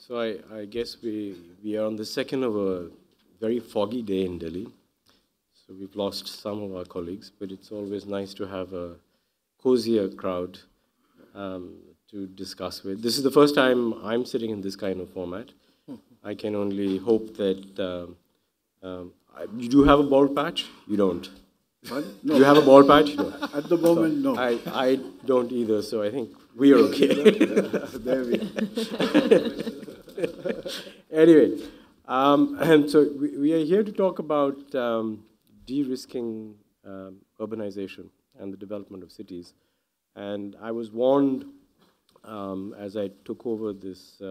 So I guess we are on the second of a very foggy day in Delhi. So we've lost some of our colleagues, but it's always nice to have a cozier crowd to discuss with. This is the first time I'm sitting in this kind of format. I can only hope that you do have a bald patch? You don't. No. You have a bald patch? No. At the moment, So no. I don't either, so I think we are okay. There we Anyway, and so we are here to talk about de-risking urbanization and the development of cities. And I was warned as I took over this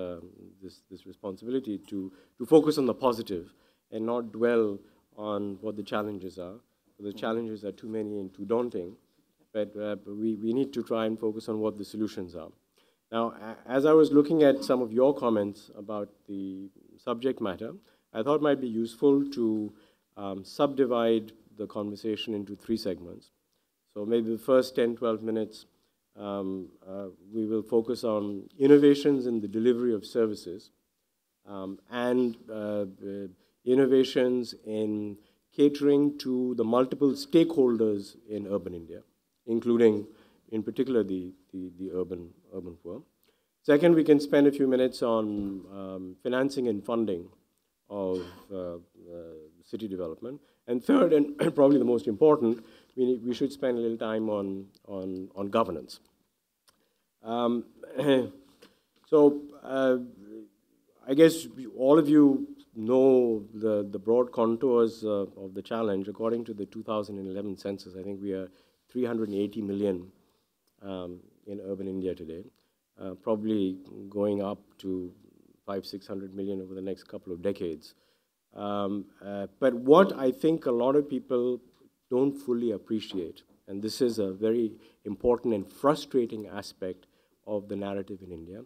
responsibility to focus on the positive and not dwell on what the challenges are. The challenges are too many and too daunting, but we need to try and focus on what the solutions are. Now, as I was looking at some of your comments about the subject matter, I thought it might be useful to subdivide the conversation into three segments. So maybe the first 10, 12 minutes, we will focus on innovations in the delivery of services and innovations in catering to the multiple stakeholders in urban India, including, in particular, the urban poor. Second, we can spend a few minutes on financing and funding of city development. And third, and probably the most important, we should spend a little time on governance. So I guess all of you know the broad contours of the challenge. According to the 2011 census, I think we are 380 million in urban India today, probably going up to 500-600 million over the next couple of decades. But what I think a lot of people don't fully appreciate, and this is a very important and frustrating aspect of the narrative in India,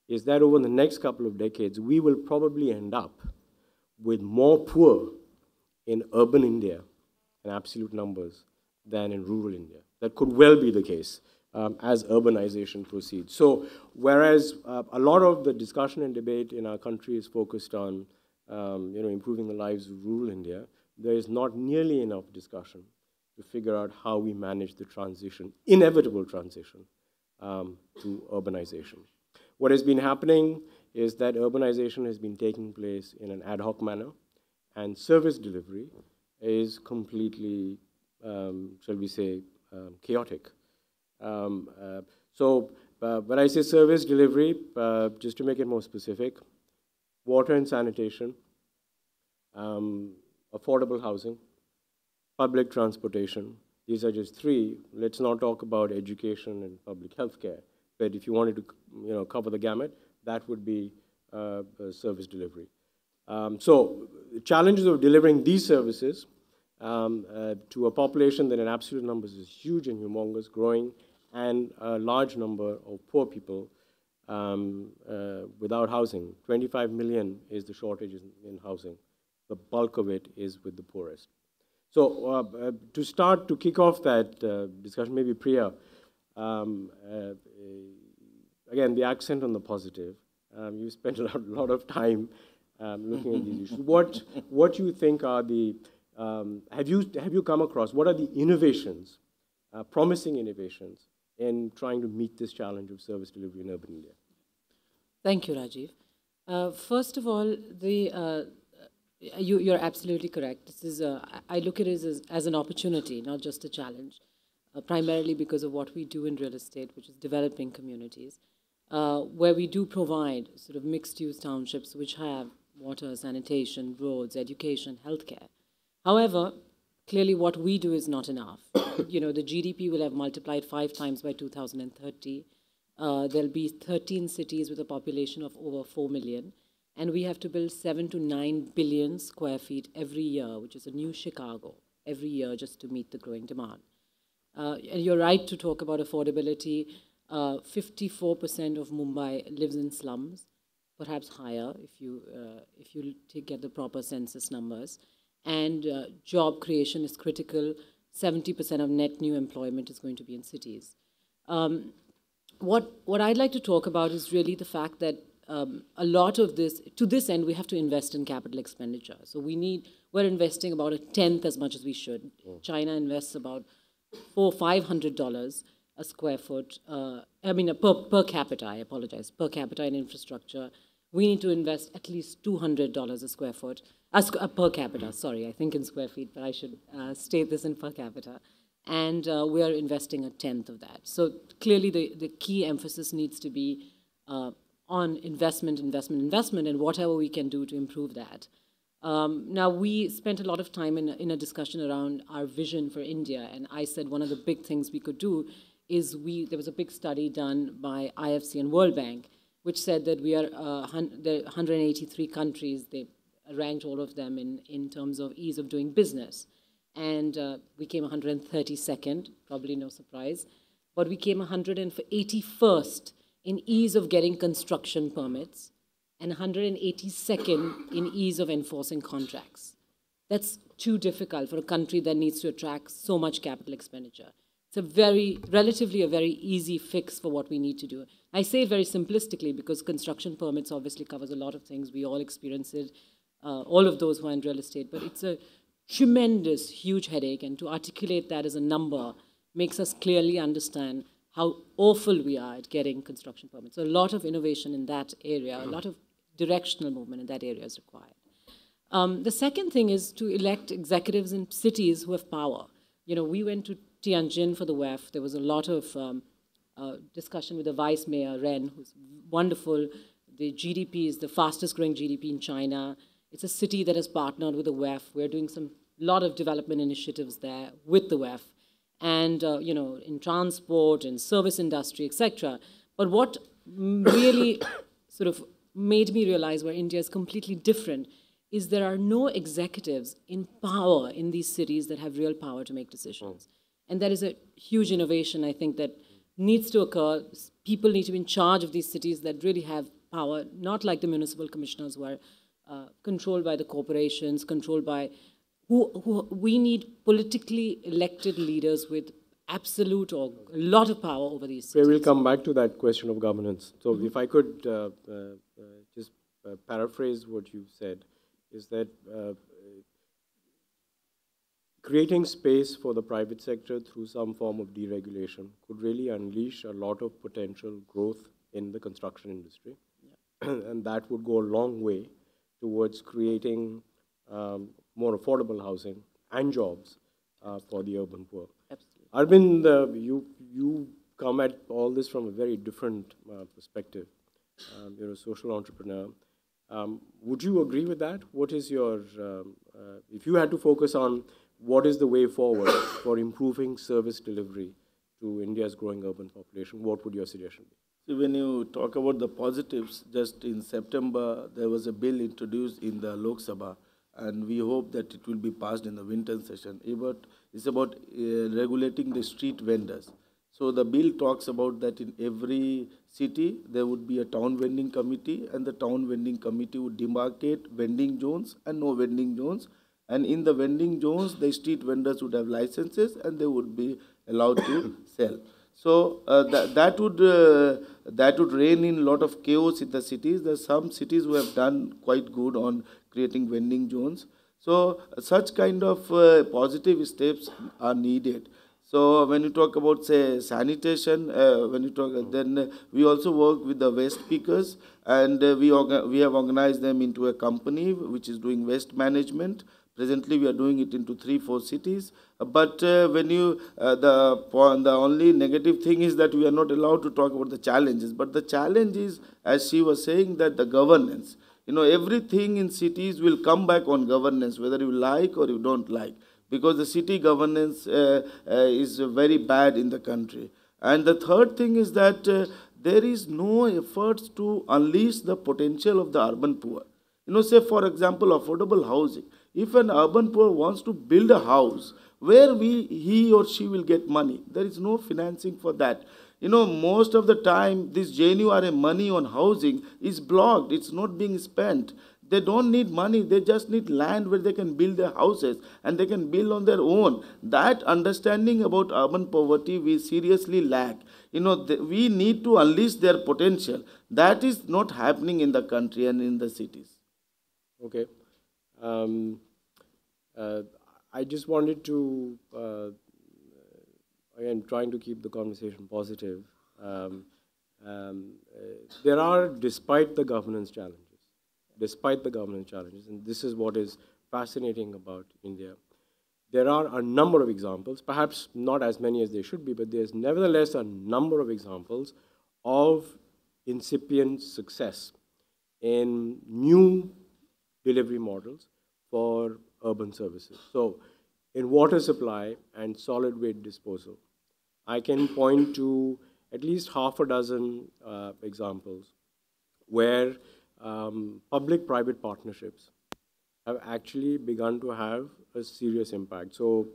is that over the next couple of decades, we will probably end up with more poor in urban India in absolute numbers than in rural India. That could well be the case as urbanization proceeds. So whereas a lot of the discussion and debate in our country is focused on improving the lives of rural India, there is not nearly enough discussion to figure out how we manage the transition, inevitable transition, to urbanization. What has been happening is that urbanization has been taking place in an ad hoc manner, and service delivery is completely, shall we say, chaotic. So when I say service delivery, just to make it more specific, water and sanitation, affordable housing, public transportation. These are just three. Let's not talk about education and public health care. But if you wanted to cover the gamut, that would be service delivery. So the challenges of delivering these services to a population that in absolute numbers is huge and humongous, growing, and a large number of poor people without housing. 25 million is the shortage in housing. The bulk of it is with the poorest. So to start, to kick off that discussion, maybe Priya, again, the accent on the positive. You spent a lot of time looking at these issues. What you think are the, have you come across, what are the innovations, promising innovations in trying to meet this challenge of service delivery in urban India? Thank you, Rajiv. First of all, you're absolutely correct. This is I look at it as an opportunity, not just a challenge, primarily because of what we do in real estate, which is developing communities, where we do provide sort of mixed-use townships which have water, sanitation, roads, education, healthcare. However, clearly what we do is not enough. The GDP will have multiplied 5 times by 2030. There'll be 13 cities with a population of over 4 million. And we have to build 7 to 9 billion square feet every year, which is a new Chicago, every year just to meet the growing demand. And you're right to talk about affordability. 54% of Mumbai lives in slums, perhaps higher if you get the proper census numbers. And job creation is critical. 70% of net new employment is going to be in cities. What I'd like to talk about is really the fact that a lot of this, to this end, we have to invest in capital expenditure. So we're investing about a tenth as much as we should. China invests about $500 a square foot, per capita, I apologize, per capita in infrastructure. We need to invest at least $200 a square foot, per capita, sorry, I think in square feet, but I should state this in per capita. And we are investing a tenth of that. So clearly the key emphasis needs to be on investment, and whatever we can do to improve that. Now, we spent a lot of time in a discussion around our vision for India, and I said one of the big things we could do is there was a big study done by IFC and World Bank, which said that there are 183 countries, they ranked all of them in terms of ease of doing business. And we came 132nd, probably no surprise, but we came 181st in ease of getting construction permits, and 182nd in ease of enforcing contracts. That's too difficult for a country that needs to attract so much capital expenditure. It's relatively a very easy fix for what we need to do. I say it very simplistically because construction permits obviously covers a lot of things. We all experience it, all of those who are in real estate, but it's a tremendous, huge headache, and to articulate that as a number makes us clearly understand how awful we are at getting construction permits. So a lot of innovation in that area, a lot of directional movement in that area is required. The second thing is to elect executives in cities who have power. You know, we went to Tianjin for the WEF. There was a lot of discussion with the Vice Mayor, Ren, who's wonderful. The GDP is the fastest growing GDP in China. It's a city that has partnered with the WEF. We're doing lot of development initiatives there with the WEF. And, you know, in transport and service industry, etc. But what really sort of made me realize where India is completely different is there are no executives in power in these cities that have real power to make decisions. And that is a huge innovation, I think, that needs to occur. People need to be in charge of these cities that really have power, not like the municipal commissioners who are controlled by the corporations, controlled by we need politically elected leaders with absolute or a lot of power over these cities. We'll come back to that question of governance. So if I could just paraphrase what you said, is that creating space for the private sector through some form of deregulation could really unleash a lot of potential growth in the construction industry. Yeah. And that would go a long way towards creating more affordable housing and jobs for the urban poor. Absolutely. Arbind, you come at all this from a very different perspective. You're a social entrepreneur. Would you agree with that? What is your, if you had to focus on what is the way forward for improving service delivery to India's growing urban population, what would your suggestion be? So when you talk about the positives, just in September, there was a bill introduced in the Lok Sabha, and we hope that it will be passed in the winter session. It's about regulating the street vendors. So the bill talks about that in every city, there would be a town vending committee, and the town vending committee would demarcate vending zones and no vending zones. And in the vending zones, the street vendors would have licenses and they would be allowed to sell. So that would rein in a lot of chaos in the cities. There are some cities who have done quite good on creating vending zones. So such kind of positive steps are needed. So when you talk about, say, sanitation, then we also work with the waste pickers, and we have organized them into a company which is doing waste management. Presently, we are doing it into 3-4 cities. But when the only negative thing is that we are not allowed to talk about the challenges. But the challenge is, as she was saying, that the governance. You know, everything in cities will come back on governance, whether you like or you don't like, because the city governance is very bad in the country. And the third thing is that there is no efforts to unleash the potential of the urban poor. You know, say, for example, affordable housing. If an urban poor wants to build a house, where he or she will get money? There is no financing for that. You know, most of the time, this JNURM money on housing is blocked. It's not being spent. They don't need money. They just need land where they can build their houses and they can build on their own. That understanding about urban poverty we seriously lack. We need to unleash their potential. That is not happening in the country and in the cities. Okay. Um, I just wanted to, again, trying to keep the conversation positive. Um, there are, despite the governance challenges, and this is what is fascinating about India, there are a number of examples, perhaps not as many as they should be, but there's nevertheless a number of examples of incipient success in new delivery models for urban services. So in water supply and solid waste disposal, I can point to at least half a dozen examples where public-private partnerships have actually begun to have a serious impact. So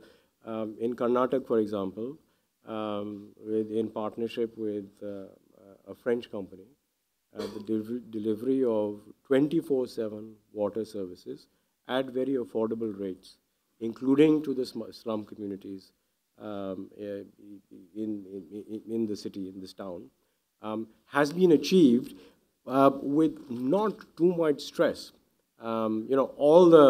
in Karnataka, for example, in partnership with a French company, the delivery of 24/7 water services at very affordable rates, including to the slum communities in the city, in this town, has been achieved with not too much stress. All the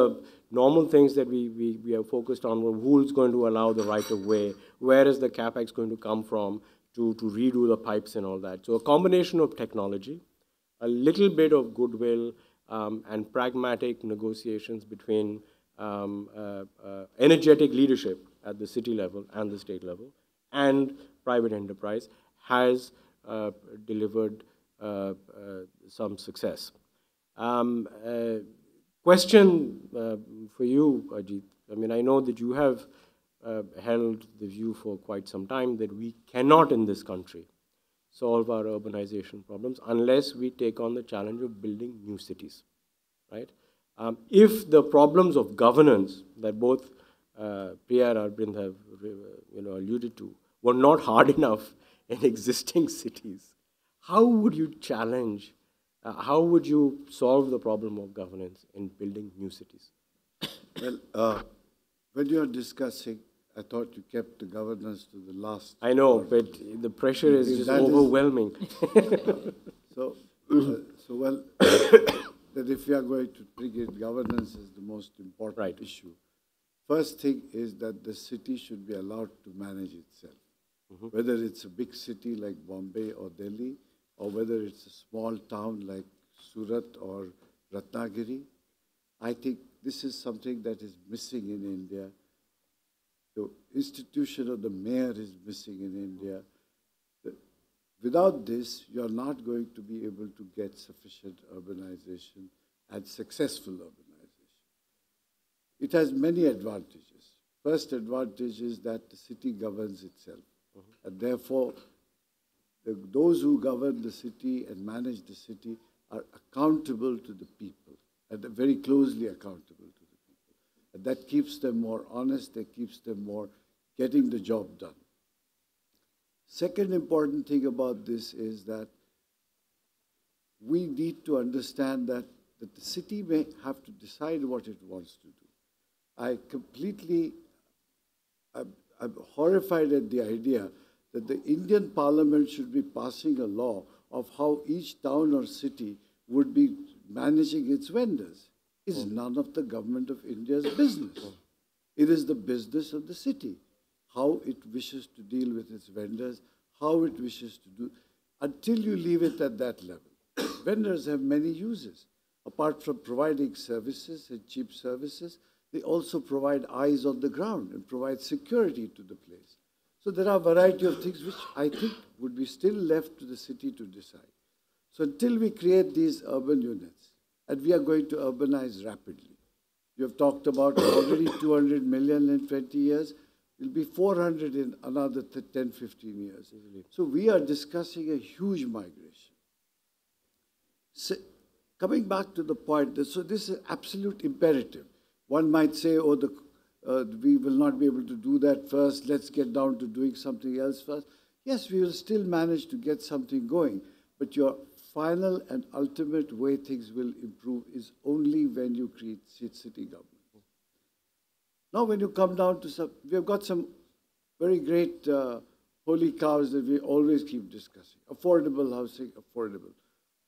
normal things that we are focused on were who's going to allow the right of way, where is the capex going to come from to redo the pipes and all that. So a combination of technology, a little bit of goodwill, and pragmatic negotiations between energetic leadership at the city level and the state level and private enterprise has delivered some success. Question for you, Ajit. I mean, I know that you have held the view for quite some time that we cannot in this country solve our urbanization problems unless we take on the challenge of building new cities, right? If the problems of governance that both Priya and Arbind have alluded to were not hard enough in existing cities, how would you challenge, how would you solve the problem of governance in building new cities? Well, when you are discussing, I thought you kept the governance to the last. I know, but the pressure is just overwhelming. So well, that if we are going to bring it, governance is the most important issue. First thing is that the city should be allowed to manage itself. Whether it's a big city like Bombay or Delhi, or whether it's a small town like Surat or Ratnagiri, I think this is something that is missing in India. The institution of the mayor is missing in India. Without this, you're not going to be able to get sufficient urbanization and successful urbanization. It has many advantages. First advantage is that the city governs itself. And therefore, those who govern the city and manage the city are accountable to the people, and very closely accountable to the people. And that keeps them more honest, that keeps them more getting the job done. Second important thing about this is that we need to understand that the city may have to decide what it wants to do. I'm horrified at the idea that the Indian Parliament should be passing a law of how each town or city would be managing its vendors. It's none of the government of India's business. It is the business of the city, how it wishes to deal with its vendors, how it wishes to do, until you leave it at that level. Vendors have many uses. Apart from providing services and cheap services, they also provide eyes on the ground and provide security to the place. So there are a variety of things which I think would be still left to the city to decide. So until we create these urban units, and we are going to urbanize rapidly. You have talked about already 200 million in 20 years. It will be 400 in another 10, 15 years. So we are discussing a huge migration. So coming back to the point, so this is absolute imperative. One might say, oh, we will not be able to do that first. Let's get down to doing something else first. Yes, we will still manage to get something going. But your final and ultimate way things will improve is only when you create city government. Now, when you come down to some, we have got some very great holy cows that we always keep discussing. Affordable housing, affordable.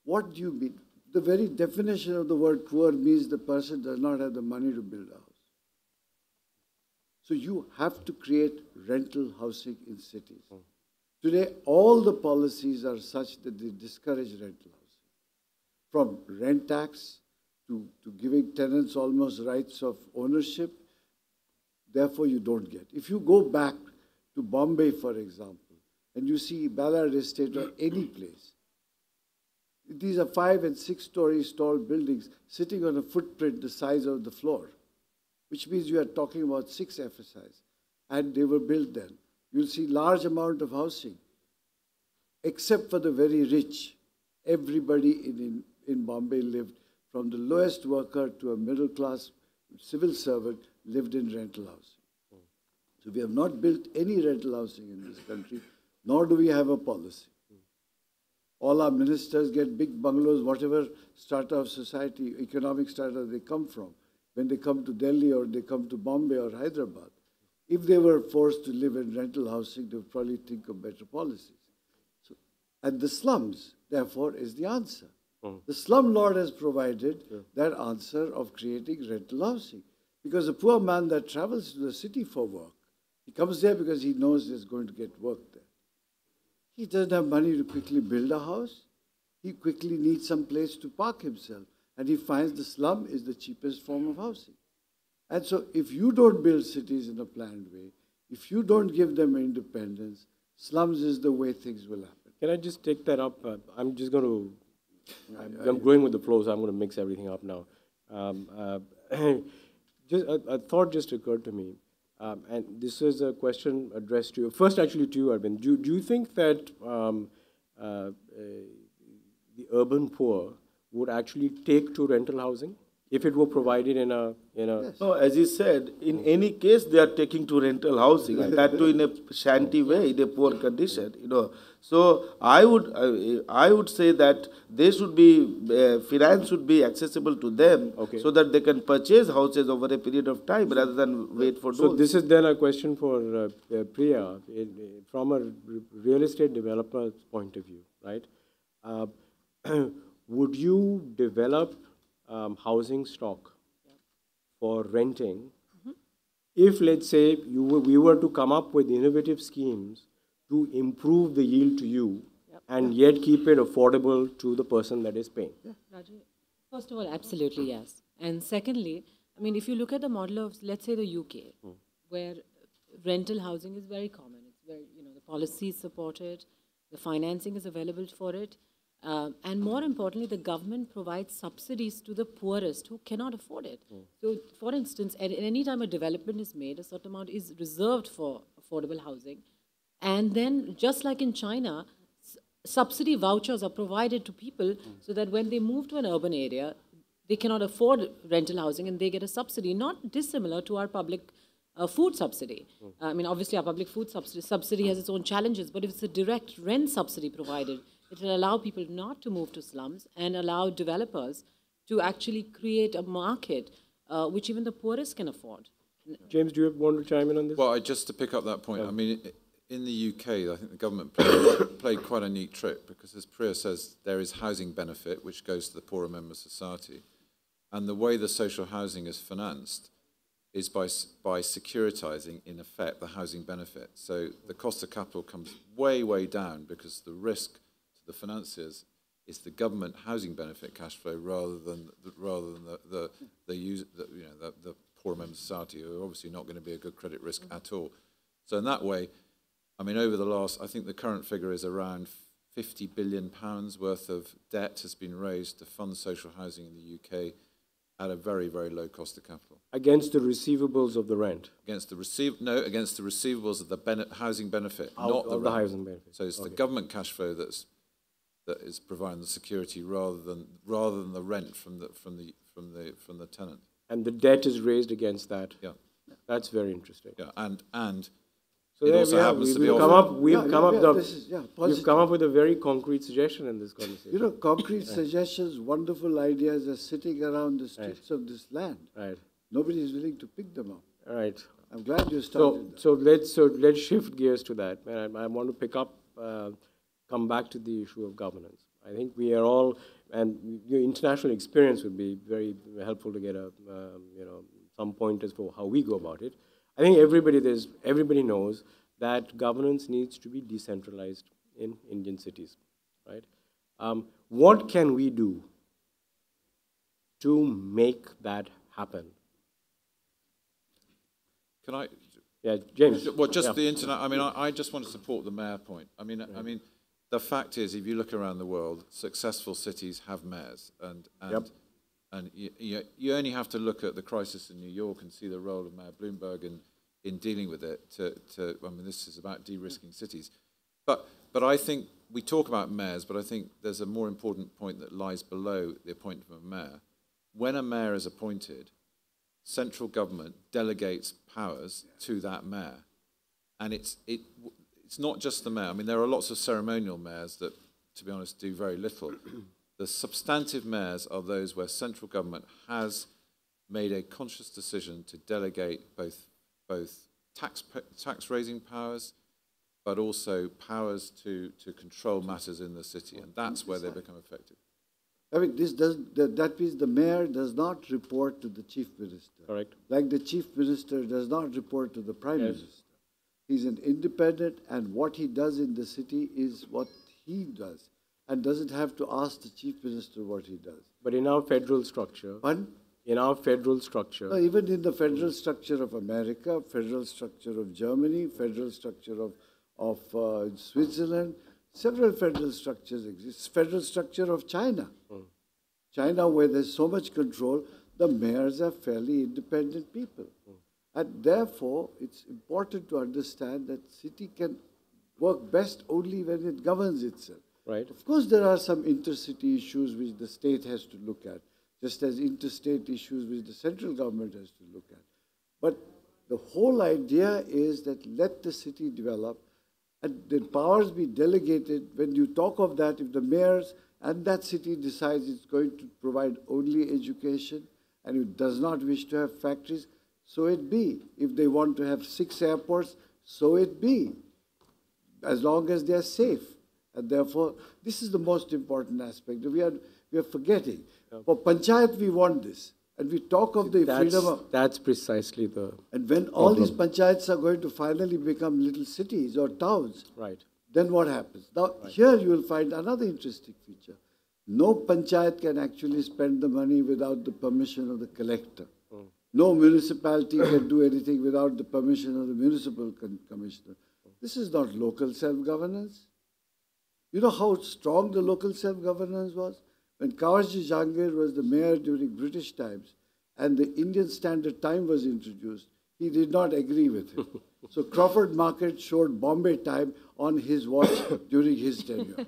What do you mean? The very definition of the word poor means the person does not have the money to build a house. So you have to create rental housing in cities. Today, all the policies are such that they discourage rental housing. From rent tax to giving tenants almost rights of ownership, therefore you don't get. If you go back to Bombay, for example, and you see Ballard Estate or any place, these are 5- and 6-story tall buildings sitting on a footprint the size of the floor, which means you are talking about 6 FSIs, and they were built then. You'll see large amount of housing, except for the very rich. Everybody in Bombay lived, from the lowest worker to a middle class civil servant, lived in rental housing. So we have not built any rental housing in this country, nor do we have a policy. All our ministers get big bungalows, whatever strata of society, economic strata they come from. When they come to Delhi or they come to Bombay or Hyderabad, if they were forced to live in rental housing, they would probably think of better policies. So, and the slums, therefore, is the answer. The slumlord has provided that answer of creating rental housing. Because the poor man that travels to the city for work, he comes there because he knows he's going to get work there. He doesn't have money to quickly build a house. He quickly needs some place to park himself. And he finds the slum is the cheapest form of housing. And so if you don't build cities in a planned way, if you don't give them independence, slums is the way things will happen. Can I just take that up? I'm just going to, I'm going with the flow, so I'm going to mix everything up now. Just a thought just occurred to me, and this is a question addressed to you. First, actually, to you, Arbind. Do you think that the urban poor would actually take to rental housing if it were provided in a? Yes. No, as he said, in any case they are taking to rental housing, and that too in a shanty way, in a poor condition. So I would say that they should be finance should be accessible to them, so that they can purchase houses over a period of time rather than wait for those. So this is then a question for Priya, from a real estate developer's point of view, right? Would you develop housing stock for renting if, let's say, we were to come up with innovative schemes to improve the yield to you and yet keep it affordable to the person that is paying? Rajiv, first of all, absolutely yes. And secondly, I mean, if you look at the model of, let's say, the UK, where rental housing is very common, it's very, the policy is supported, the financing is available for it, and more importantly, the government provides subsidies to the poorest who cannot afford it. So, for instance, at any time a development is made, a certain amount is reserved for affordable housing. And then, just like in China, subsidy vouchers are provided to people so that when they move to an urban area, they cannot afford rental housing and they get a subsidy, not dissimilar to our public food subsidy. I mean, obviously, our public food subsidy has its own challenges, but if it's a direct rent subsidy provided, it will allow people not to move to slums and allow developers to actually create a market which even the poorest can afford. James, do you want to chime in on this? Well, just to pick up that point, I mean, in the UK, I think the government played quite a neat trick because, as Priya says, there is housing benefit which goes to the poorer member of society. And the way the social housing is financed is by securitizing, in effect, the housing benefit. So the cost of capital comes way, way down because the risk to the financiers is the government housing benefit cash flow rather than the poorer member of society, who are obviously not going to be a good credit risk at all. So in that way, I mean, over the last, I think the current figure is around £50 billion worth of debt has been raised to fund social housing in the UK at a very, very low cost of capital. Against the receivables of the rent? Against the receivables of the housing benefit, not the rent. Housing benefit. So it's the government cash flow that is providing the security rather than the rent from the tenant. And the debt is raised against that. Yeah, that's very interesting. Yeah, and So it also happens to be we've positive. come up with a very concrete suggestion in this conversation. You know, concrete suggestions, wonderful ideas are sitting around the streets of this land. Right. Nobody is willing to pick them up. All right. I'm glad you started that. So let's shift gears to that. And I want to pick up, come back to the issue of governance. I think we are all, and your international experience would be very helpful to get some pointers for how we go about it. I think everybody knows that governance needs to be decentralized in Indian cities, right? What can we do to make that happen? Can I? Yeah, James. Well, just the internet. I mean, I just want to support the mayor point. I mean, the fact is, if you look around the world, successful cities have mayors, and you only have to look at the crisis in New York and see the role of Mayor Bloomberg in dealing with it. I mean, this is about de-risking cities, but I think we talk about mayors, but I think there's a more important point that lies below the appointment of a mayor. When a mayor is appointed, central government delegates powers to that mayor, and it's not just the mayor. I mean, there are lots of ceremonial mayors that, to be honest, do very little. The substantive mayors are those where central government has made a conscious decision to delegate both tax raising powers, but also powers to control matters in the city, and that's where they become effective. I mean, that means the mayor does not report to the chief minister. Correct. Like the chief minister does not report to the prime minister. He's an independent, and what he does in the city is what he does, and doesn't have to ask the chief minister what he does. But in our federal structure, Pardon? In our federal structure, No, even in the federal structure of America, federal structure of Germany, federal structure of Switzerland, several federal structures exist. Federal structure of China. China, where there's so much control, the mayors are fairly independent people. And therefore, it's important to understand that city can work best only when it governs itself. right? Of course, there are some intercity issues which the state has to look at, just as interstate issues which the central government has to look at. But the whole idea is that let the city develop and the powers be delegated. When you talk of that, if the mayors and that city decides it's going to provide only education and it does not wish to have factories, so it be. If they want to have 6 airports, so it be, as long as they are safe. And therefore, this is the most important aspect. We are forgetting. For Panchayat, we want this. And we talk of the freedom of... That's precisely the And when all these Panchayats are going to finally become little cities or towns, right. then what happens? Now, here you will find another interesting feature. No Panchayat can actually spend the money without the permission of the collector. No municipality can do anything without the permission of the municipal commissioner. This is not local self-governance. You know how strong the local self-governance was? When Kawaji Jahangir was the mayor during British times and the Indian Standard Time was introduced, he did not agree with it. So Crawford Market showed Bombay Time on his watch during his tenure.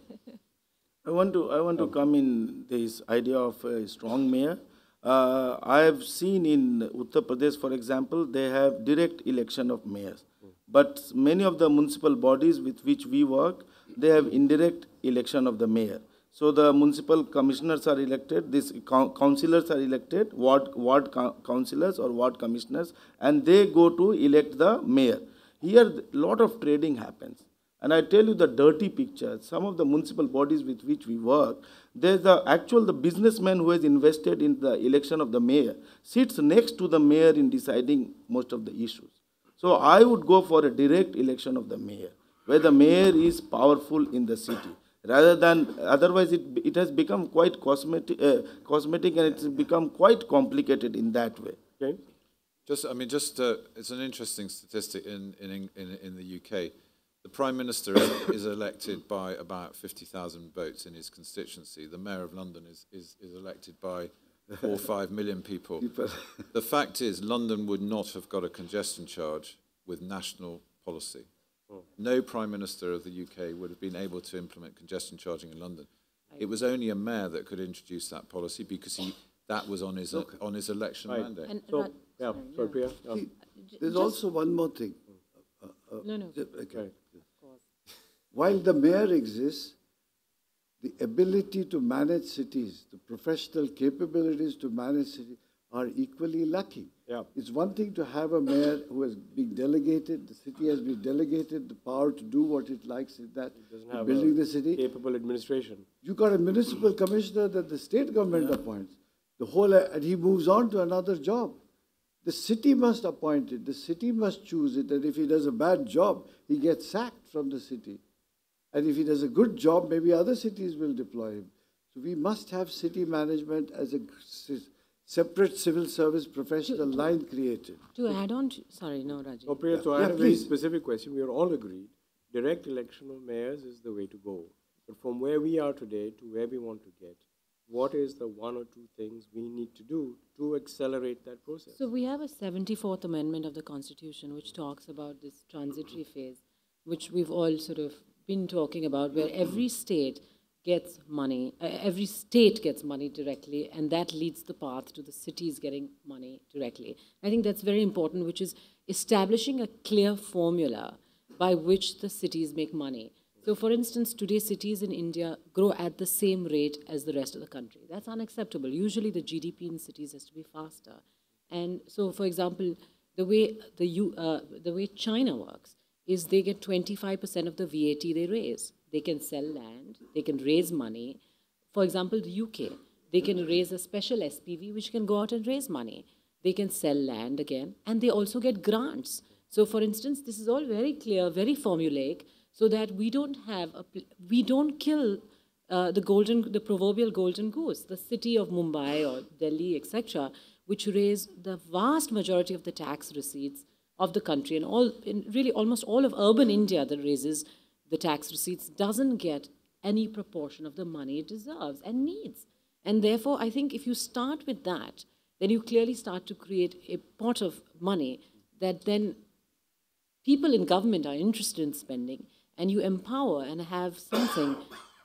I want to come in this idea of a strong mayor. I have seen in Uttar Pradesh, for example, they have direct election of mayors. But many of the municipal bodies with which we work, they have indirect election of the mayor. So the municipal commissioners are elected, these councillors are elected, ward councillors or ward commissioners, and they go to elect the mayor. Here, a lot of trading happens. And I tell you the dirty picture, some of the municipal bodies with which we work, there's the businessman who has invested in the election of the mayor sits next to the mayor in deciding most of the issues. So I would go for a direct election of the mayor, where the mayor is powerful in the city. Rather than, otherwise it has become quite cosmetic and it's become quite complicated in that way. Okay. It's an interesting statistic in the UK. The Prime Minister is elected by about 50,000 votes in his constituency. The Mayor of London is elected by 4 or 5 million people. The fact is, London would not have got a congestion charge with national policy. No Prime Minister of the UK would have been able to implement congestion charging in London. It was only a mayor that could introduce that policy because that was on his election mandate. Sorry, Priya. There's also one more thing. No, no. Okay. Of course. While the mayor exists, the ability to manage cities, the professional capabilities to manage cities are equally lacking. Yeah. It's one thing to have a mayor who has been delegated, the city has been delegated the power to do what it likes in that, Doesn't in have building a the city. capable administration. You got a municipal commissioner that the state government appoints. The whole, and he moves on to another job. The city must appoint it. The city must choose it. And if he does a bad job, he gets sacked from the city. And if he does a good job, maybe other cities will deploy him. So we must have city management as a separate civil service professional line created. To add on, sorry, no, Rajiv. So, Priya, to add a very please. specific question, we are all agreed, direct election of mayors is the way to go. But from where we are today to where we want to get, what is the one or two things we need to do to accelerate that process? So we have a 74th Amendment of the Constitution which talks about this transitory phase, which we've all sort of been talking about, where every state gets money directly, and that leads the path to the cities getting money directly. I think that's very important, which is establishing a clear formula by which the cities make money. So, for instance, today cities in India grow at the same rate as the rest of the country. That's unacceptable. Usually the GDP in cities has to be faster. And so, for example, the way China works is they get 25% of the VAT they raise. They can sell land, they can raise money. For example, the UK, they can raise a special SPV which can go out and raise money. They can sell land again, and they also get grants. So, for instance, this is all very clear, very formulaic, so that we don't kill the proverbial golden goose, the city of Mumbai or Delhi, etc., which raise the vast majority of the tax receipts of the country, and really almost all of urban India that raises the tax receipts doesn't get any proportion of the money it deserves and needs. And therefore, I think if you start with that, then you clearly start to create a pot of money that then people in government are interested in spending, and you empower and have something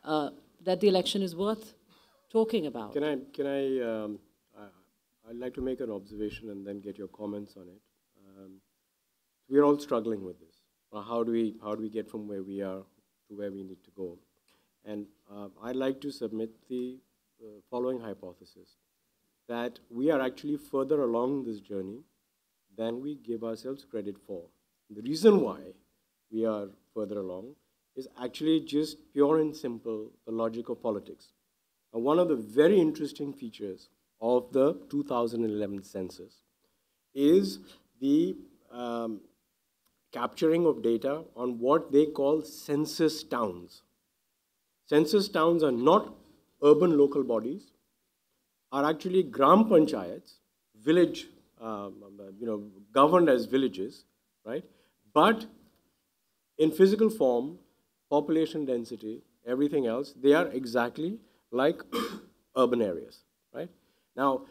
that the election is worth talking about. I'd like to make an observation and then get your comments on it. We're all struggling with this. How do we get from where we are to where we need to go? And I'd like to submit the following hypothesis, that we are actually further along this journey than we give ourselves credit for. The reason why we are further along is actually just pure and simple the logic of politics. And one of the very interesting features of the 2011 census is the capturing of data on what they call census towns. Census towns are not urban local bodies, are actually gram panchayats, village, governed as villages, right? But in physical form, population density, everything else, they are exactly like urban areas, right? Now,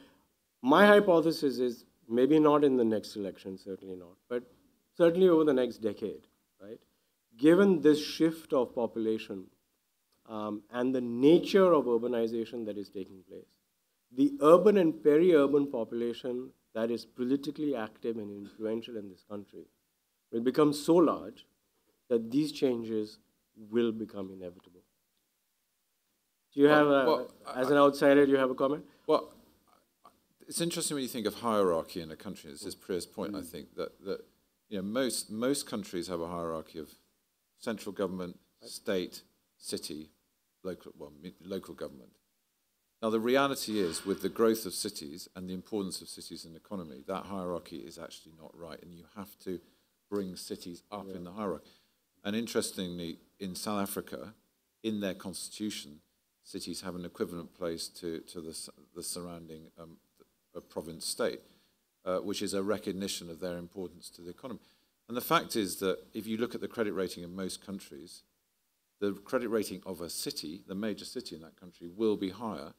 my hypothesis is maybe not in the next election, certainly not, but certainly over the next decade, right? Given this shift of population and the nature of urbanization that is taking place, the urban and peri-urban population that is politically active and influential in this country will become so large that these changes will become inevitable. Do you have, as an outsider, do you have a comment? Well, it's interesting when you think of hierarchy in a country. This is Priya's point, I think, that most countries have a hierarchy of central government, state, city, local government. Now, the reality is, with the growth of cities and the importance of cities in the economy, that hierarchy is actually not right, and you have to bring cities up in the hierarchy. And interestingly, in South Africa, in their constitution, cities have an equivalent place to the surrounding province state, which is a recognition of their importance to the economy. And the fact is that if you look at the credit rating in most countries, the credit rating of a city, the major city in that country, will be higher.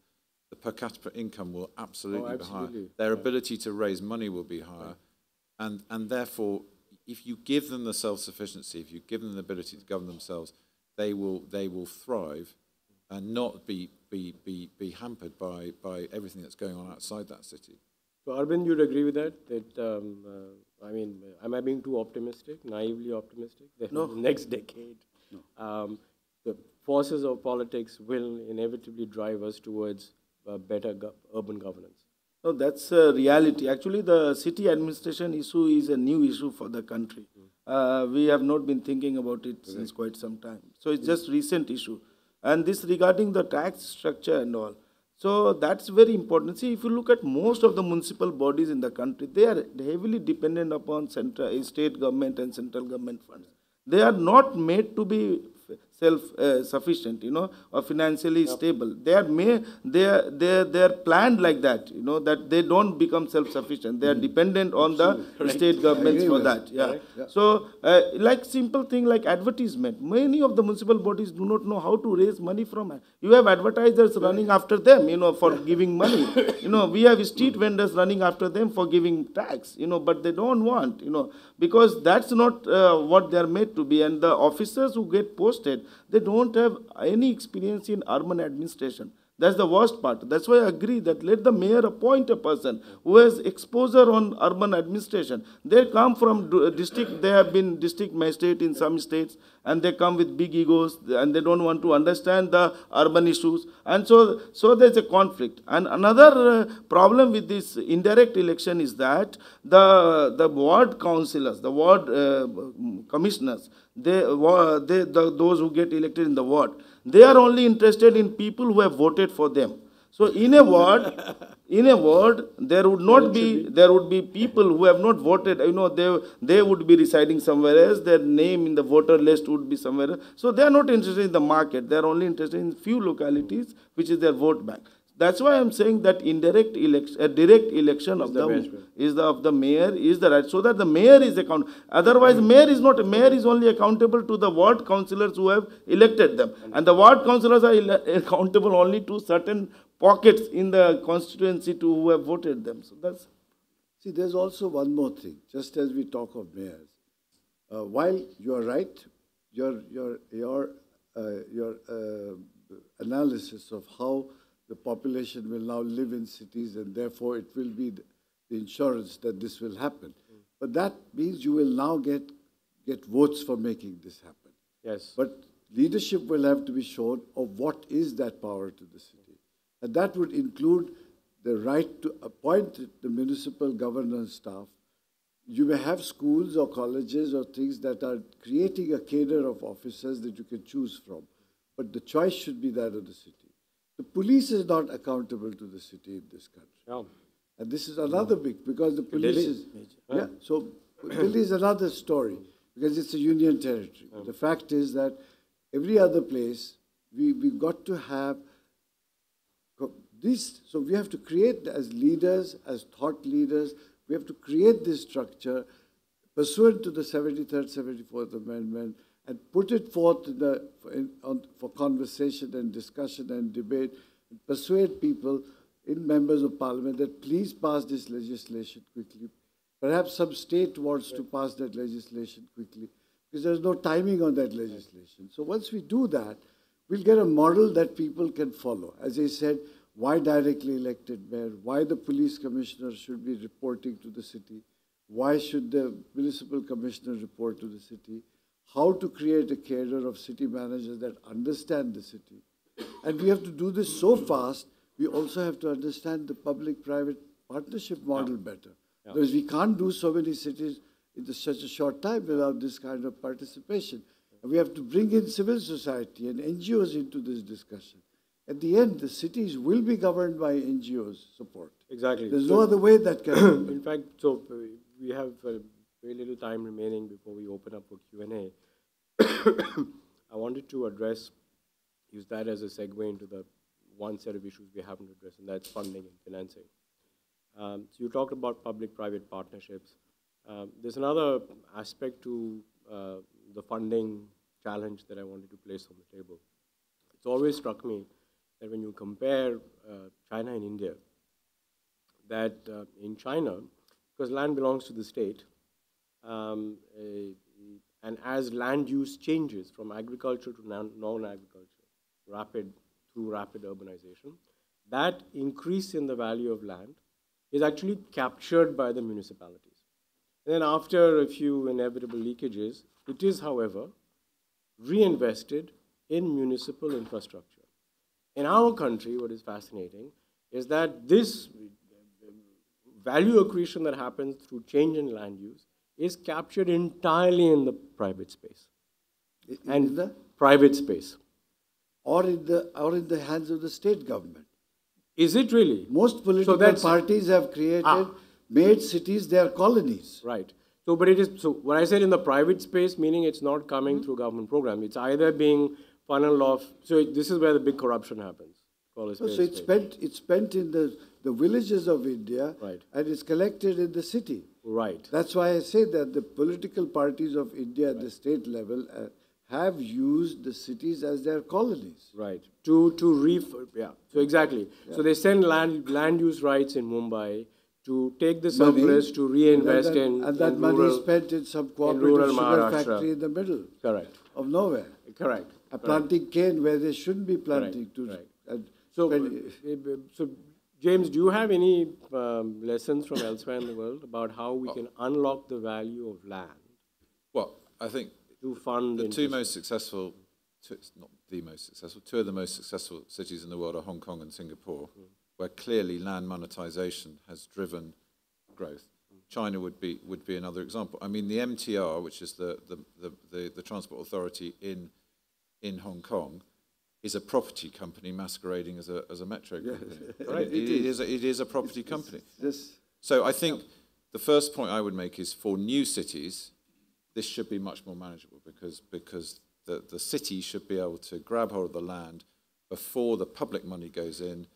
The per capita income will absolutely be higher. Their ability to raise money will be higher. And therefore, if you give them the self-sufficiency, if you give them the ability to govern themselves, they will thrive and not be hampered by everything that's going on outside that city. So, Arbind, you'd agree with that? I mean, am I being too optimistic, naively optimistic? That No. in the next decade, the forces of politics will inevitably drive us towards better urban governance. No, that's a reality. Actually, the city administration issue is a new issue for the country. We have not been thinking about it since quite some time. So it's just recent issue. And this regarding the tax structure and all. So that's very important. See, if you look at most of the municipal bodies in the country, they are heavily dependent upon state government and central government funds. They are not made to be self-sufficient, or financially stable. They are planned like that, that they don't become self-sufficient. They are dependent on the state governments for that. Yeah. So, like simple thing like advertisement. Many of the municipal bodies do not know how to raise money from it. You have advertisers running after them, for giving money. We have street vendors running after them for giving tax, but they don't want, because that's not what they are made to be. And the officers who get posted, they don't have any experience in urban administration. That's the worst part. That's why I agree that let the mayor appoint a person who has exposure on urban administration. They come from district, they have been district magistrate in some states, and they come with big egos, and they don't want to understand the urban issues. And so there's a conflict. And another problem with this indirect election is that the ward councillors, the ward commissioners, those who get elected in the ward, they are only interested in people who have voted for them. So in a ward, there would be people who have not voted. They would be residing somewhere else. Their name in the voter list would be somewhere else. So they are not interested in the market. They are only interested in few localities, which is their vote bank. That's why I'm saying that direct election of the mayor is the right, so that the mayor is accountable. Otherwise, mayor is only accountable to the ward councillors who have elected them, and the ward councillors are accountable only to certain pockets in the constituency to who have voted them. So that's. See, there's also one more thing. Just as we talk of mayors, while you are right, your analysis of how the population will now live in cities, and therefore it will be the insurance that this will happen. But that means you will now get votes for making this happen. Yes. But leadership will have to be shown of what is that power to the city. And that would include the right to appoint the municipal governance staff. You may have schools or colleges or things that are creating a cadre of officers that you can choose from. But the choice should be that of the city. The police is not accountable to the city in this country. Yeah. And this is another big, because the police is... Yeah, so Delhi is another story, because it's a union territory. The fact is that every other place, we've got to have this. So we have to create, as leaders, as thought leaders, we have to create this structure pursuant to the 73rd, 74th Amendment, and put it forth for conversation and discussion and debate, and persuade people in members of parliament that please pass this legislation quickly. Perhaps some state wants to pass that legislation quickly, because there's no timing on that legislation. So once we do that, we'll get a model that people can follow. As I said, why directly elected mayor? Why the police commissioner should be reporting to the city? Why should the municipal commissioner report to the city? How to create a cadre of city managers that understand the city. And we have to do this so fast, we also have to understand the public-private partnership model better. Because we can't do so many cities in such a short time without this kind of participation. And we have to bring in civil society and NGOs into this discussion. At the end, the cities will be governed by NGOs' support. Exactly. There's no other way that can happen. In fact, so we have very little time remaining before we open up for Q&A. I wanted to use that as a segue into the one set of issues we haven't addressed, and that's funding and financing. So you talked about public-private partnerships. There's another aspect to the funding challenge that I wanted to place on the table. It's always struck me that when you compare China and India, that in China, because land belongs to the state, and as land use changes from agriculture to non-agriculture, through rapid urbanization, that increase in the value of land is actually captured by the municipalities. And then after a few inevitable leakages, it is, however, reinvested in municipal infrastructure. In our country, what is fascinating is that this value accretion that happens through change in land use is captured entirely in the private space. In the private space. Or in the hands of the state government. Is it really? Most political parties have made cities their colonies. Right. So, but it is, so when I said in the private space, meaning it's not coming through government program, it's either being funneled off, so this is where the big corruption happens. So it's spent in the villages of India, right, and it's collected in the city. Right. That's why I say that the political parties of India at the state level have used the cities as their colonies. Right. Yeah. So exactly. Yeah. So they send land use rights in Mumbai to take the surplus to reinvest and that money is spent in some cooperative sugar factory in the middle. Correct. Of nowhere. Correct. Planting cane where they shouldn't be planting. So, James, do you have any lessons from elsewhere in the world about how we can unlock the value of land? Well, I think to fund the two most successful, not the most successful, two of the most successful cities in the world are Hong Kong and Singapore, where clearly land monetization has driven growth. China would be another example. I mean, the MTR, which is the transport authority in Hong Kong, is a property company masquerading as a metro company. Right? It is a property company. So I think the first point I would make is for new cities, this should be much more manageable because the city should be able to grab hold of the land before the public money goes in,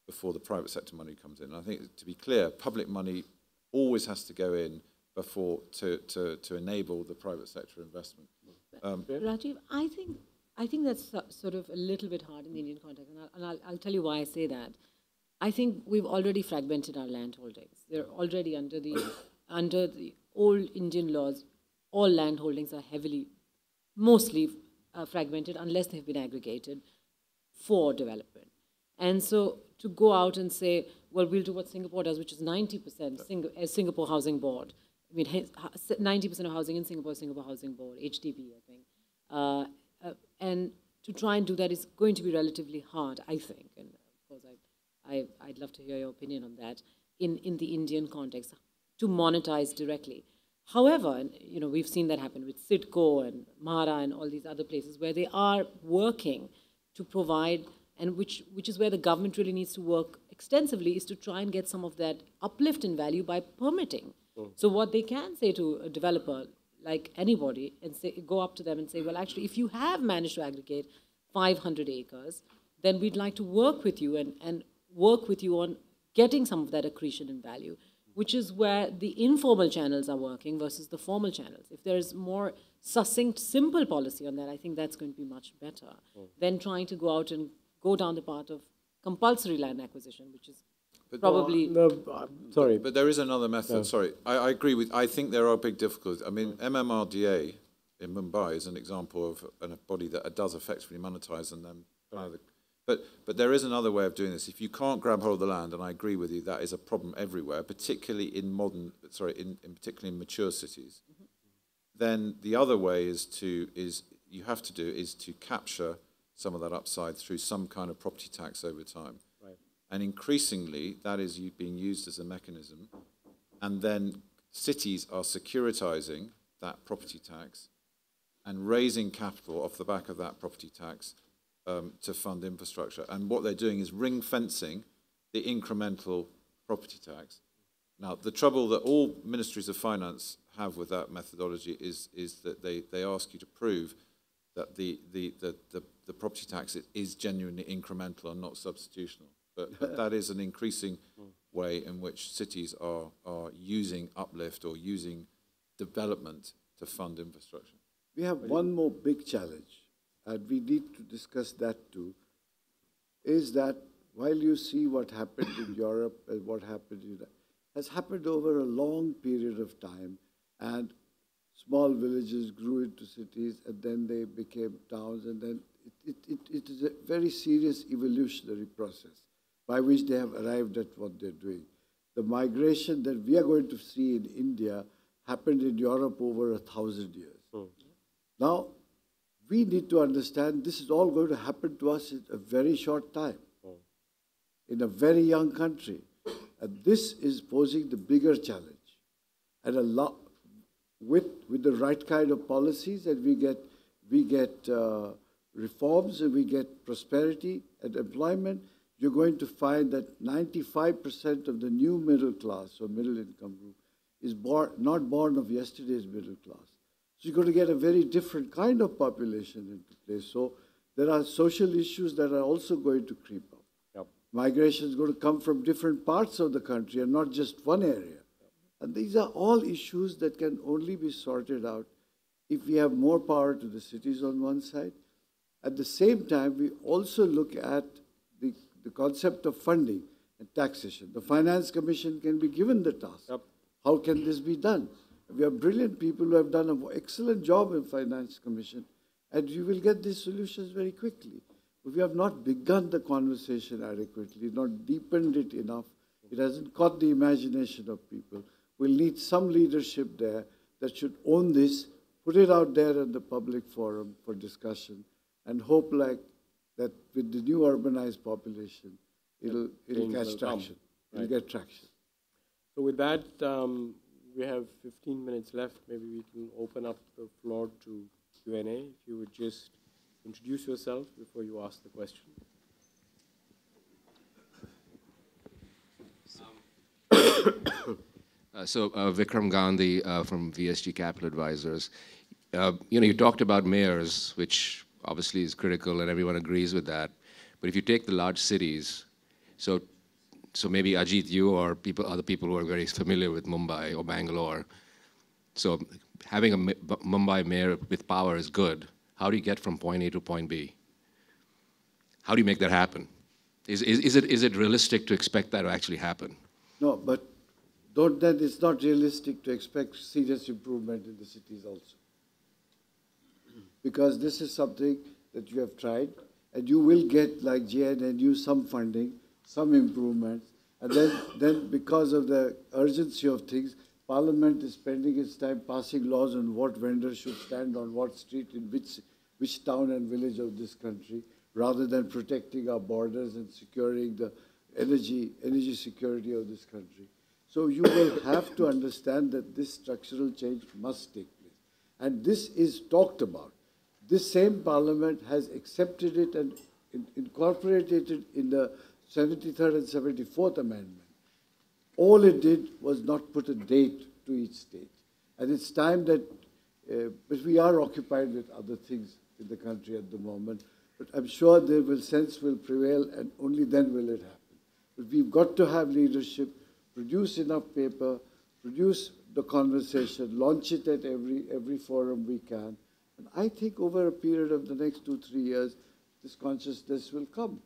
before the private sector money comes in. And I think, to be clear, public money always has to go in before to enable the private sector investment. Rajiv, I think that's sort of a little bit hard in the Indian context, and I'll tell you why I say that. I think we've already fragmented our land holdings. They're already under the old Indian laws. All land holdings are mostly fragmented unless they've been aggregated for development. And so to go out and say, well, we'll do what Singapore does, which is 90% Singapore Housing Board. I mean, 90% of housing in Singapore Housing Board, HDB, I think. And to try and do that is going to be relatively hard, I think. And of course, I'd love to hear your opinion on that in the Indian context, to monetize directly. However, we've seen that happen with Sidco and Mahara and all these other places where they are working to provide, and which is where the government really needs to work extensively, is to try and get some of that uplift in value by permitting. So what they can say to a developer, like anybody, and go up to them and say, well, actually, if you have managed to aggregate 500 acres, then we'd like to work with you and work with you on getting some of that accretion in value, which is where the informal channels are working versus the formal channels. If there's more succinct, simple policy on that, I think that's going to be much better than trying to go out and go down the path of compulsory land acquisition, which is probably... sorry. But there is another method. Sorry, I agree with... I think there are big difficulties. I mean, MMRDA in Mumbai is an example of a body that does effectively monetize and then... But there is another way of doing this. If you can't grab hold of the land, and I agree with you, that is a problem everywhere, particularly in particularly in mature cities. Then the other way is to capture some of that upside through some kind of property tax over time. Right. And increasingly, that is being used as a mechanism. And then cities are securitizing that property tax and raising capital off the back of that property tax to fund infrastructure. And what they're doing is ring-fencing the incremental property tax. Now, the trouble that all ministries of finance have with that methodology is that they ask you to prove that the property tax is genuinely incremental and not substitutional. But that is an increasing way in which cities are using uplift or using development to fund infrastructure. We have one more big challenge, and we need to discuss that too, is that while you see what happened in Europe and what happened in has happened over a long period of time, and small villages grew into cities, and then they became towns, and then it is a very serious evolutionary process by which they have arrived at what they're doing. the migration that we are going to see in India happened in Europe over 1,000 years. Now, we need to understand this is all going to happen to us in a very short time, in a very young country. And this is posing the bigger challenge. And a lot, with the right kind of policies, and we get reforms, and we get prosperity and employment, you're going to find that 95% of the new middle class or middle income group is not born of yesterday's middle class. So you're going to get a very different kind of population into place. So there are social issues that are also going to creep up. Yep. Migration is going to come from different parts of the country and not just one area. And these are all issues that can only be sorted out if we have more power to the cities on one side. At the same time, we also look at the concept of funding and taxation. The Finance Commission can be given the task. Yep. How can this be done? We have brilliant people who have done an excellent job in Finance Commission, and you will get these solutions very quickly. But we have not begun the conversation adequately, not deepened it enough. It hasn't caught the imagination of people. We'll need some leadership there that should own this, put it out there in the public forum for discussion, and hope like that with the new urbanized population, it'll catch traction. It'll get traction. So with that, we have 15 minutes left. Maybe we can open up the floor to Q&A. If you would just introduce yourself before you ask the question. Vikram Gandhi from VSG Capital Advisors. You talked about mayors, which obviously is critical and everyone agrees with that. But if you take the large cities, so maybe Ajit, you or other people who are very familiar with Mumbai or Bangalore, so having a Mumbai mayor with power is good. How do you get from point A to point B? How do you make that happen? Is it realistic to expect that to actually happen? No, but it's not realistic to expect serious improvement in the cities also. Because this is something that you have tried, and you will get, like JNNU, some funding, some improvements, and then because of the urgency of things, Parliament is spending its time passing laws on what vendors should stand on what street in which town and village of this country, rather than protecting our borders and securing the energy security of this country. So you will have to understand that this structural change must take place. And this is talked about. This same Parliament has accepted it and incorporated it in the 73rd and 74th Amendment. All it did was not put a date to each state. And it's time that, but we are occupied with other things in the country at the moment. But I'm sure sense will prevail, and only then will it happen. But we've got to have leadership, produce enough paper, produce the conversation, launch it at every forum we can. And I think over a period of the next 2-3 years, this consciousness will come.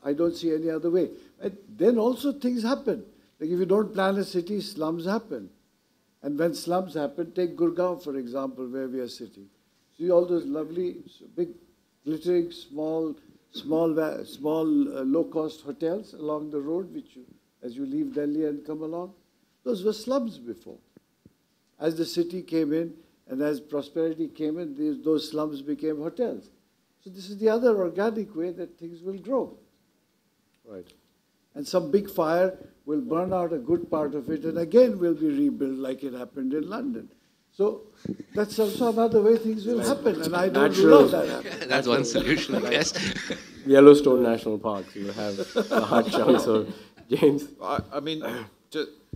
I don't see any other way. And then also things happen. Like if you don't plan a city, slums happen. And when slums happen, take Gurgaon, for example, where we are sitting. See all those lovely, big, glittering, small, low-cost hotels along the road, as you leave Delhi and come along. Those were slums before. As the city came in, and as prosperity came in, those slums became hotels. So this is the other organic way that things will grow. Right. And some big fire will burn out a good part of it, and again will be rebuilt like it happened in London. So that's also another way things will happen, and I don't rule out that happening. That's one solution, I guess. Yellowstone National Park, you will have a hard chance of James. I mean,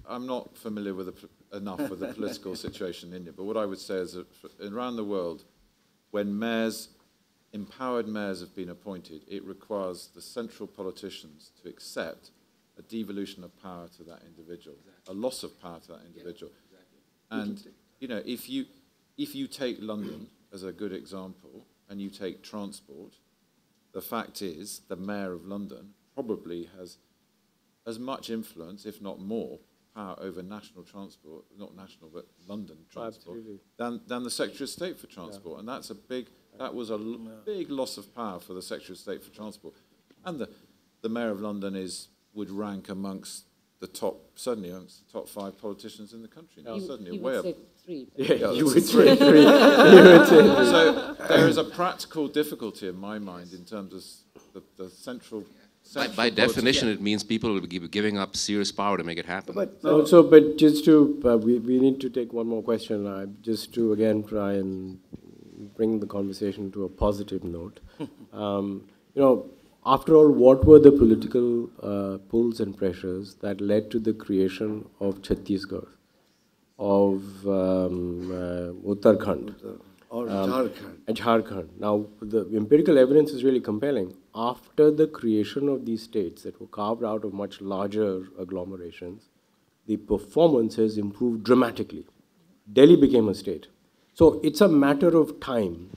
I'm not familiar with enough with the political situation in India, but what I would say is that around the world, when empowered mayors have been appointed, it requires the central politicians to accept a devolution of power to that individual, a loss of power to that individual. Yeah, exactly. And if you take London as a good example, and you take transport, the fact is the mayor of London probably has as much influence, if not more, power over national transport, not national, but London transport, than the Secretary of State for Transport. Yeah. And that's that was a big loss of power for the Secretary of State for Transport. And the Mayor of London would rank amongst the top, certainly amongst the top 5 politicians in the country now. Certainly You way would up. say 3. Yeah, you would say 3. You would say 3. So there is a practical difficulty in my mind in terms of the central. By definition, it means people will be giving up serious power to make it happen. But just to, we need to take one more question, just to again try and bring the conversation to a positive note. After all, what were the political pulls and pressures that led to the creation of Chhattisgarh, of Uttarakhand, or Jharkhand? Jharkhand. Now, the empirical evidence is really compelling. After the creation of these states that were carved out of much larger agglomerations, the performance has improved dramatically. Delhi became a state. So it's a matter of time.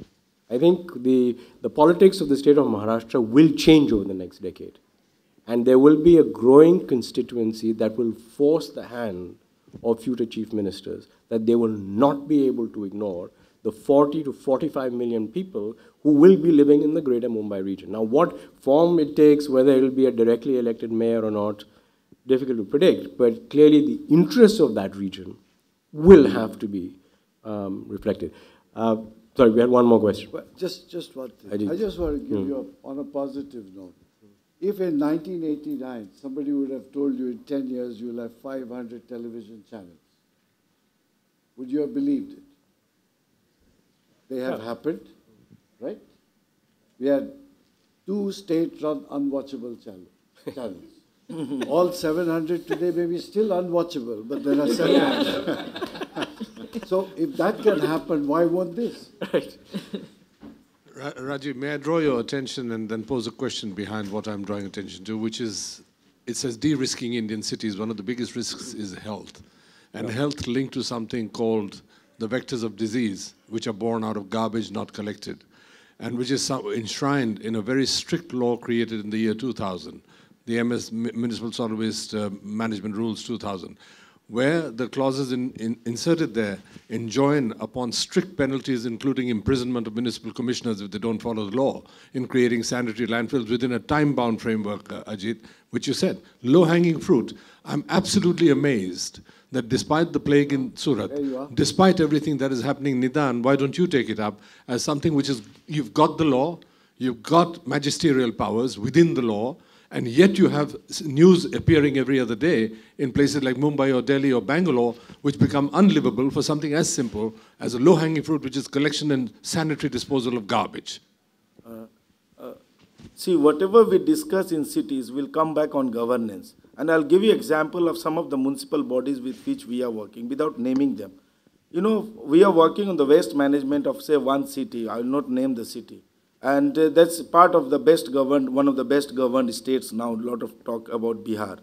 I think the politics of the state of Maharashtra will change over the next decade. And there will be a growing constituency that will force the hand of future chief ministers that they will not be able to ignore the 40 to 45 million people who will be living in the greater Mumbai region. Now, what form it takes, whether it will be a directly elected mayor or not, difficult to predict, but clearly the interests of that region will have to be reflected. Sorry, we had one more question. Well, just one thing. I just want to give you, on a positive note, if in 1989 somebody would have told you in 10 years you'll have 500 television channels, would you have believed it? They have happened, right? We had 2 state-run unwatchable channels. All 700 today may be still unwatchable, but there are 700. So if that can happen, why won't this? Right. Rajiv, may I draw your attention and then pose a question behind what I'm drawing attention to, which is, it says de-risking Indian cities. One of the biggest risks is health. And health linked to something called the vectors of disease, which are born out of garbage not collected, and which is enshrined in a very strict law created in the year 2000, the Municipal Solid Waste Management Rules 2000, where the clauses inserted there enjoin upon strict penalties, including imprisonment of municipal commissioners if they don't follow the law, in creating sanitary landfills within a time-bound framework, Ajit, which you said, low-hanging fruit. I'm absolutely amazed that despite the plague in Surat, despite everything that is happening in Nidan, why don't you take it up as something which is, you've got the law, you've got magisterial powers within the law, and yet you have news appearing every other day in places like Mumbai or Delhi or Bangalore, which become unlivable for something as simple as a low-hanging fruit, which is collection and sanitary disposal of garbage. See, whatever we discuss in cities will come back on governance. And I'll give you example of some of the municipal bodies with which we are working, without naming them. We are working on the waste management of, say, one city. I will not name the city. And that's part of the best governed, one of the best governed states now. A lot of talk about Bihar.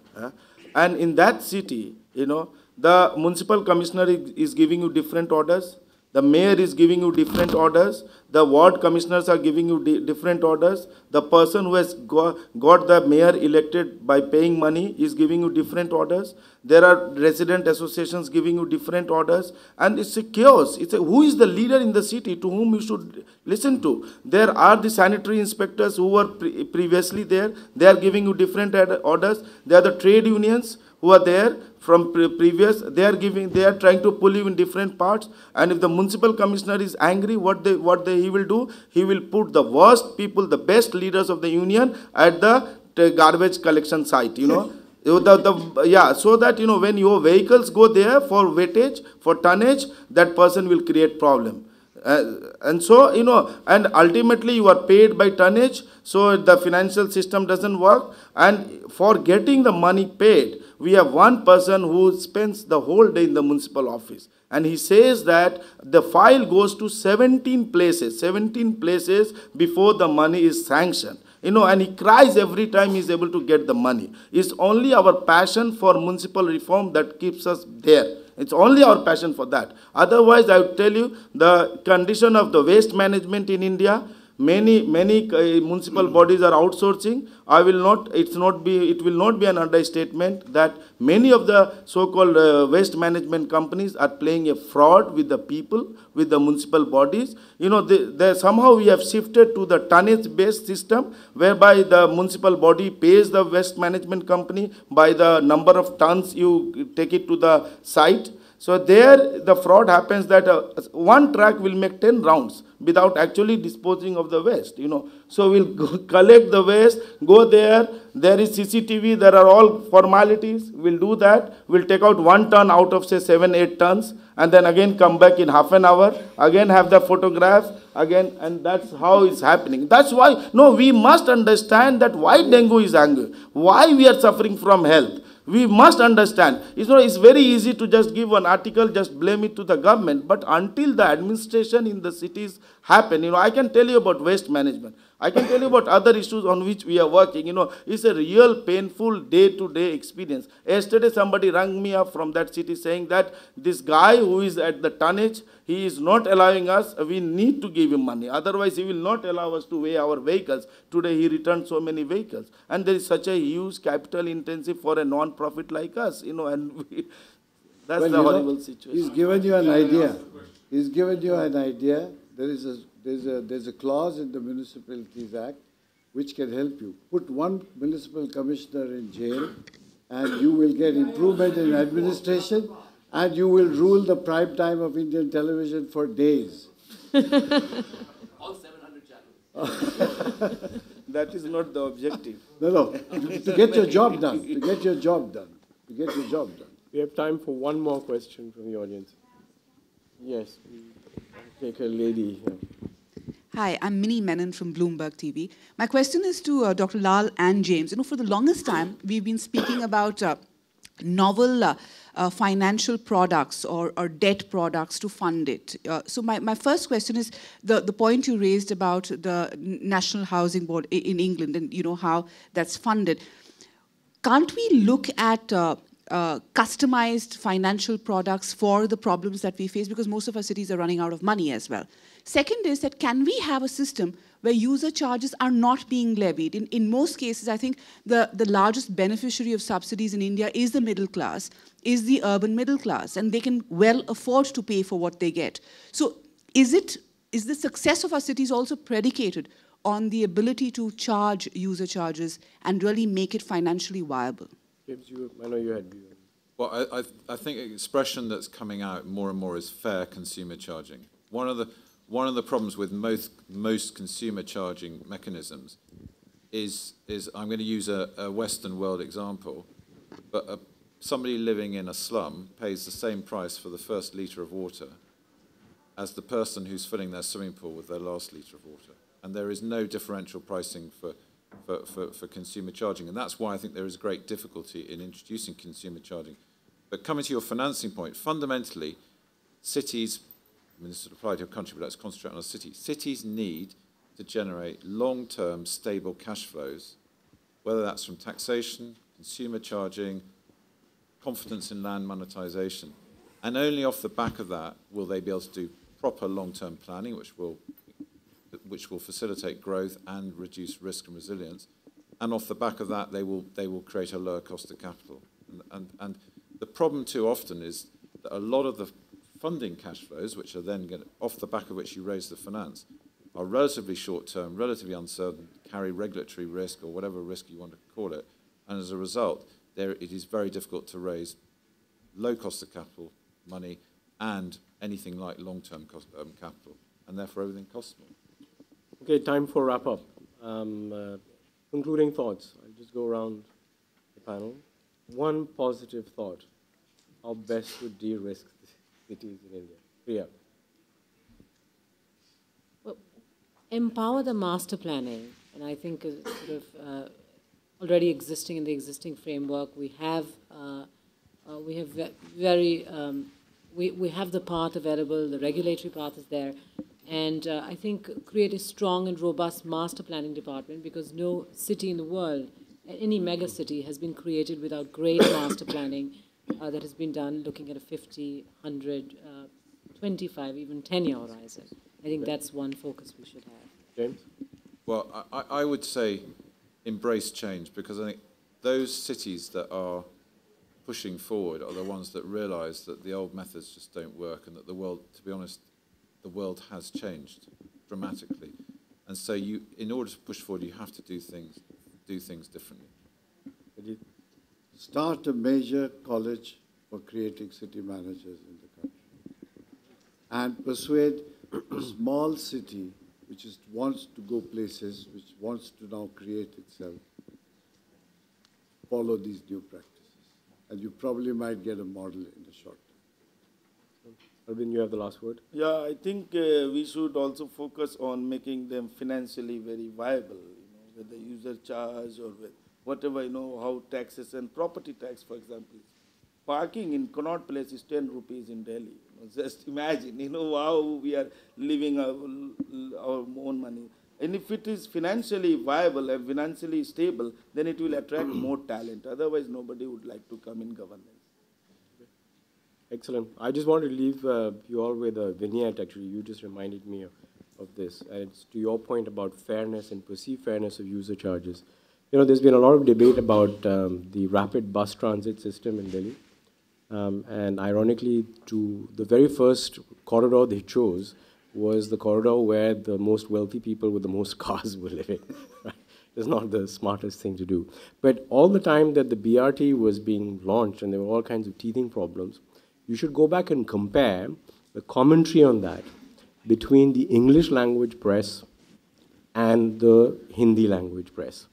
And in that city, the municipal commissioner is giving you different orders. The mayor is giving you different orders. The ward commissioners are giving you different orders. The person who has got the mayor elected by paying money is giving you different orders. There are resident associations giving you different orders. And it's a chaos. Who is the leader in the city to whom you should listen to? There are the sanitary inspectors who were previously there. They are giving you different orders. There are the trade unions who are there from previous, they are trying to pull you in different parts. And if the municipal commissioner is angry, what he will do, he will put the worst people, the best leaders of the union at the garbage collection site, so that, when your vehicles go there for weightage, for tonnage, that person will create problem. And so, and ultimately you are paid by tonnage, so the financial system doesn't work. And for getting the money paid, we have one person who spends the whole day in the municipal office. And he says that the file goes to 17 places before the money is sanctioned. And he cries every time he's able to get the money. It's only our passion for municipal reform that keeps us there. It's only our passion for that. Otherwise, I would tell you, the condition of the waste management in India, Many municipal bodies are outsourcing. It will not be an understatement that many of the so-called waste management companies are playing a fraud with the people, with the municipal bodies. You know, somehow we have shifted to the tonnage-based system, whereby the municipal body pays the waste management company by the number of tons you take it to the site. So there the fraud happens that one truck will make 10 rounds without actually disposing of the waste, you know. So we'll collect the waste, go there, there is CCTV, there are all formalities, we'll do that, we'll take out 1 ton out of say 7-8 tons, and then again come back in half an hour, again have the photograph, again, and that's how it's happening. That's why, no, we must understand that why dengue is anger, why we are suffering from health. We must understand. It's very easy to just give an article, just blame it to the government. But until the administration in the cities happen, you know, I can tell you about waste management. I can tell you about other issues on which we are working. You know, it's a real painful day-to-day experience. Yesterday, somebody rang me up from that city saying that this guy who is at the tonnage, he is not allowing us, we need to give him money. Otherwise, he will not allow us to weigh our vehicles. Today, he returned so many vehicles. And there is such a huge capital intensive for a non-profit like us, you know, and that's the horrible situation. He's given you an idea. He's given you an idea. There's a clause in the Municipalities Act which can help you. Put one municipal commissioner in jail and you will get improvement in administration and you will rule the prime time of Indian television for days. All 700 channels. That is not the objective. No. To get your job done. To get your job done. To get your job done. We have time for one more question from the audience. Yes, take a lady here. Hi, I'm Minnie Menon from Bloomberg TV. My question is to Dr. Lall and James. You know, for the longest time, we've been speaking about novel financial products or debt products to fund it. So my first question is the point you raised about the National Housing Board in England and, you know, how that's funded. Can't we look at customized financial products for the problems that we face, because most of our cities are running out of money as well? Second is that can we have a system where user charges are not being levied? In most cases, I think the largest beneficiary of subsidies in India is the middle class, is the urban middle class, and they can well afford to pay for what they get. So is the success of our cities also predicated on the ability to charge user charges and really make it financially viable? James, I know you had views. Well, I think an expression that's coming out more and more is fair consumer charging. One of the problems with most consumer charging mechanisms is I'm going to use a Western world example, but somebody living in a slum pays the same price for the first litre of water as the person who's filling their swimming pool with their last litre of water. And there is no differential pricing for consumer charging. And that's why I think there is great difficulty in introducing consumer charging. But coming to your financing point, fundamentally, cities, I mean, this would apply to your country, but let's concentrate on a city. Cities need to generate long-term, stable cash flows, whether that's from taxation, consumer charging, confidence in land monetization. And only off the back of that will they be able to do proper long-term planning, which will facilitate growth and reduce risk and resilience. And off the back of that, they will create a lower cost of capital. And the problem too often is that a lot of the funding cash flows, which are then off the back of which you raise the finance, are relatively short-term, relatively uncertain, carry regulatory risk or whatever risk you want to call it. And as a result, it is very difficult to raise low cost of capital money and anything like long-term capital. And therefore, everything costs more. Okay, time for wrap-up. Concluding thoughts. I'll just go around the panel. One positive thought. How best to de-risk cities in India. Priya. Well, empower the master planning. And I think sort of already existing in the existing framework, we have the path available, the regulatory path is there. And I think create a strong and robust master planning department, because no city in the world, any mega city, has been created without great master planning that has been done looking at a 50, 100, 25, even 10-year horizon. I think that's one focus we should have. James? Well, I would say embrace change, because I think those cities that are pushing forward are the ones that realise that the old methods just don't work, and that the world, to be honest, the world has changed dramatically. And so in order to push forward, you have to do things differently. Ajit? Start a major college for creating city managers in the country. And persuade a small city which wants to go places, which wants to now create itself, follow these new practices. And you probably might get a model in the short term. Arbind, you have the last word. Yeah, I think we should also focus on making them financially very viable, with the user charge or with whatever, how taxes and property tax, for example. Parking in Connaught Place is 10 rupees in Delhi. Just imagine, how we are living our own money. And if it is financially viable and financially stable, then it will attract more talent. Otherwise, nobody would like to come in governance. Excellent. I just want to leave you all with a vignette, actually. You just reminded me of this. And it's to your point about fairness and perceived fairness of user charges. There's been a lot of debate about the rapid bus transit system in Delhi. And ironically, the very first corridor they chose was the corridor where the most wealthy people with the most cars were living. Right? It's not the smartest thing to do. But all the time that the BRT was being launched and there were all kinds of teething problems, you should go back and compare the commentary on that between the English language press and the Hindi language press.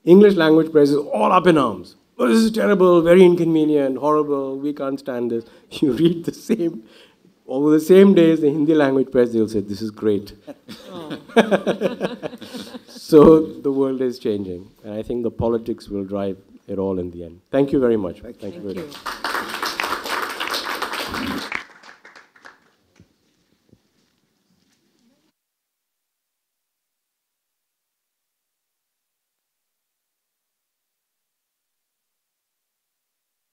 English language press is all up in arms. Oh, this is terrible, very inconvenient, horrible, we can't stand this. You read the same, over the same days, the Hindi language press, they'll say, this is great. Oh. So the world is changing, and I think the politics will drive it all in the end. Thank you very much. Thank you very much.